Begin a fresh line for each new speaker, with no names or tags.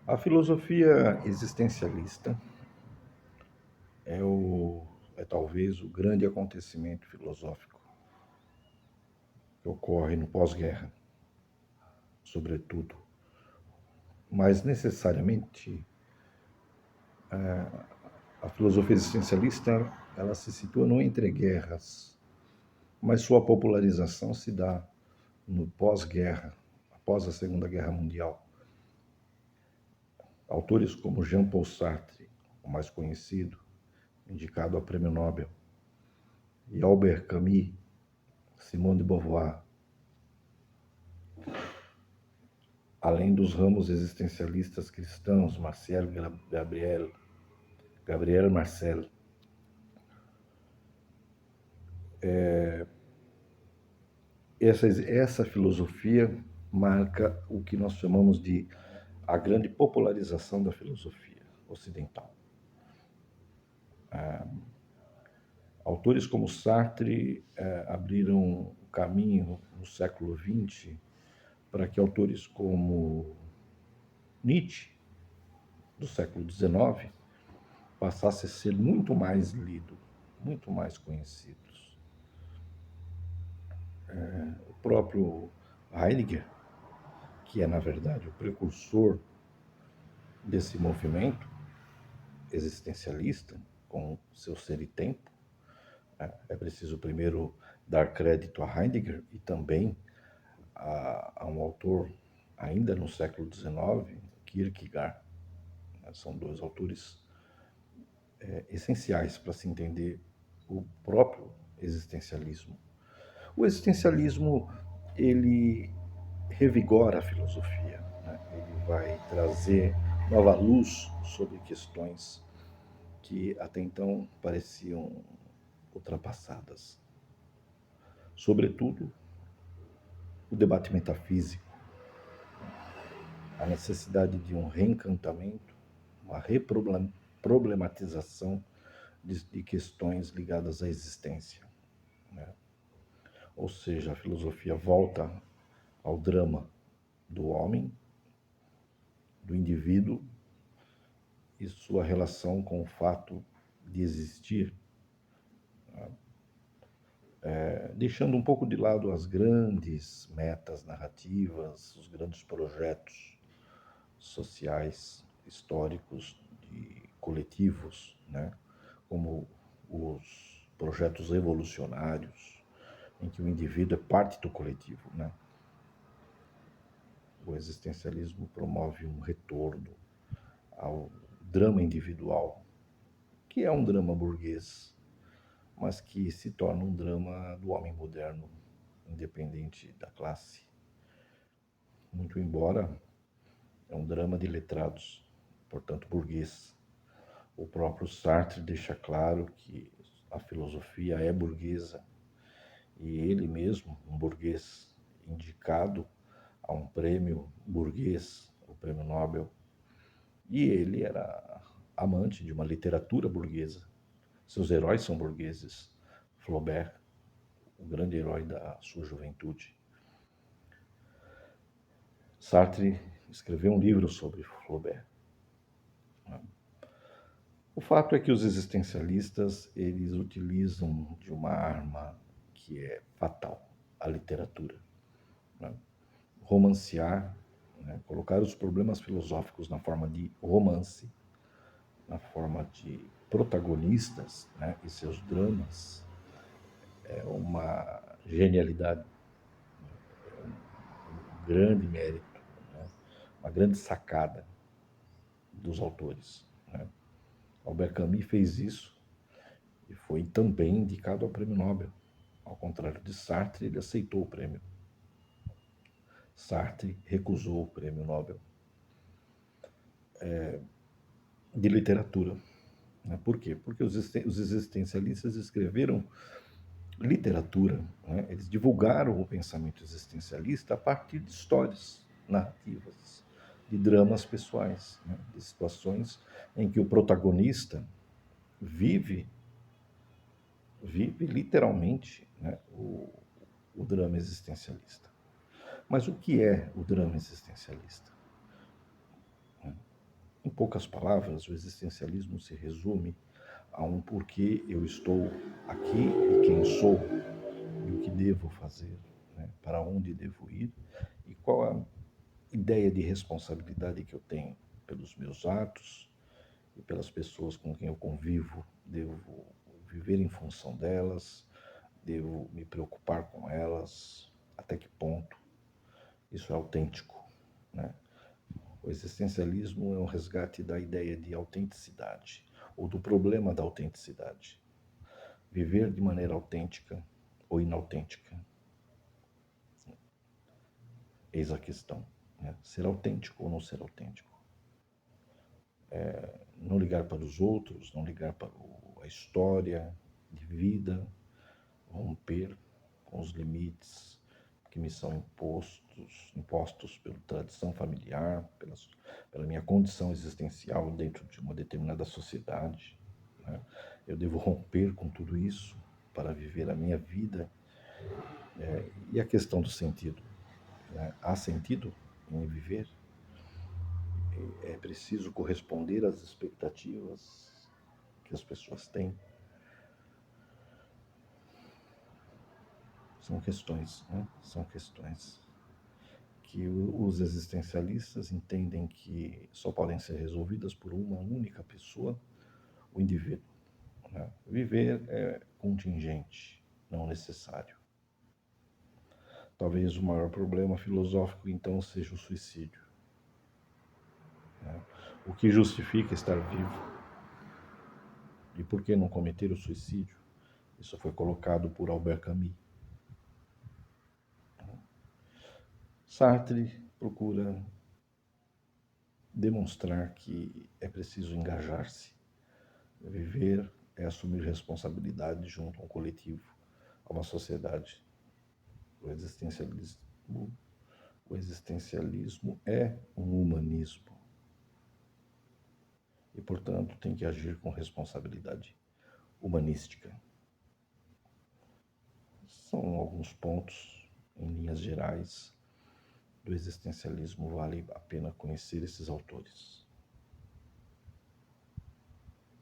A filosofia existencialista é talvez o grande acontecimento filosófico que ocorre no pós-guerra, sobretudo. Mas necessariamente a filosofia existencialista ela se situa no entreguerras, mas sua popularização se dá no pós-guerra, após a Segunda Guerra Mundial. Autores como Jean-Paul Sartre, o mais conhecido, indicado a prêmio Nobel, e Albert Camus, Simone de Beauvoir, além dos ramos existencialistas cristãos, Gabriel Marcel. Essa filosofia marca o que nós chamamos de a grande popularização da filosofia ocidental. Autores como Sartre abriram o caminho no século XX para que autores como Nietzsche, do século XIX, passassem a ser muito mais lidos, muito mais conhecidos. O próprio Heidegger, que é, na verdade, o precursor desse movimento existencialista, com seu Ser e Tempo, é preciso primeiro dar crédito a Heidegger e também a um autor ainda no século XIX, Kierkegaard. São dois autores essenciais para se entender o próprio existencialismo. O existencialismo, ele revigora a filosofia, né? Ele vai trazer nova luz sobre questões que até então pareciam ultrapassadas. Sobretudo, o debate metafísico, a necessidade de um reencantamento, uma reproblematização de questões ligadas à existência, né? Ou seja, a filosofia volta ao drama do homem, do indivíduo e sua relação com o fato de existir, deixando um pouco de lado as grandes metas narrativas, os grandes projetos sociais, históricos e coletivos, né? Como os projetos evolucionários, em que o indivíduo é parte do coletivo, né? O existencialismo promove um retorno ao drama individual, que é um drama burguês, mas que se torna um drama do homem moderno, independente da classe. Muito embora é um drama de letrados, portanto burguês. O próprio Sartre deixa claro que a filosofia é burguesa, e ele mesmo, um burguês indicado a um prêmio burguês, o prêmio Nobel, e ele era amante de uma literatura burguesa. Seus heróis são burgueses. Flaubert, o grande herói da sua juventude. Sartre escreveu um livro sobre Flaubert. O fato é que os existencialistas, eles utilizam de uma arma que é fatal, a literatura, né? Romancear, né? Colocar os problemas filosóficos na forma de romance, na forma de protagonistas, né? E seus dramas, é uma genialidade, um grande mérito, né? Uma grande sacada dos autores, né? Albert Camus fez isso e foi também indicado ao prêmio Nobel. Ao contrário de Sartre, ele aceitou o prêmio. Sartre recusou o prêmio Nobel de literatura. Por quê? Porque os existencialistas escreveram literatura, né? Eles divulgaram o pensamento existencialista a partir de histórias narrativas, de dramas pessoais, né? De situações em que o protagonista vive literalmente, né? O drama existencialista. Mas o que é o drama existencialista? Em poucas palavras, o existencialismo se resume a um porquê eu estou aqui e quem sou e o que devo fazer, né? Para onde devo ir e qual a ideia de responsabilidade que eu tenho pelos meus atos e pelas pessoas com quem eu convivo. Devo viver em função delas, devo me preocupar com elas, até que ponto isso é autêntico, né? O existencialismo é um resgate da ideia de autenticidade, ou do problema da autenticidade. Viver de maneira autêntica ou inautêntica. Eis a questão, né? Ser autêntico ou não ser autêntico. Não ligar para os outros, não ligar para a história de vida, romper com os limites que me são impostos pela tradição familiar, pela minha condição existencial dentro de uma determinada sociedade, né? Eu devo romper com tudo isso para viver a minha vida. E a questão do sentido, né? Há sentido em viver? É preciso corresponder às expectativas que as pessoas têm. São questões, né? São questões que os existencialistas entendem que só podem ser resolvidas por uma única pessoa, o indivíduo, né? Viver é contingente, não necessário. Talvez o maior problema filosófico, então, seja o suicídio, né? O que justifica estar vivo? E por que não cometer o suicídio? Isso foi colocado por Albert Camus. Sartre procura demonstrar que é preciso engajar-se. Viver é assumir responsabilidade junto a um coletivo, a uma sociedade. O existencialismo, o existencialismo é um humanismo e, portanto, tem que agir com responsabilidade humanística. São alguns pontos, em linhas gerais, do existencialismo. Vale a pena conhecer esses autores.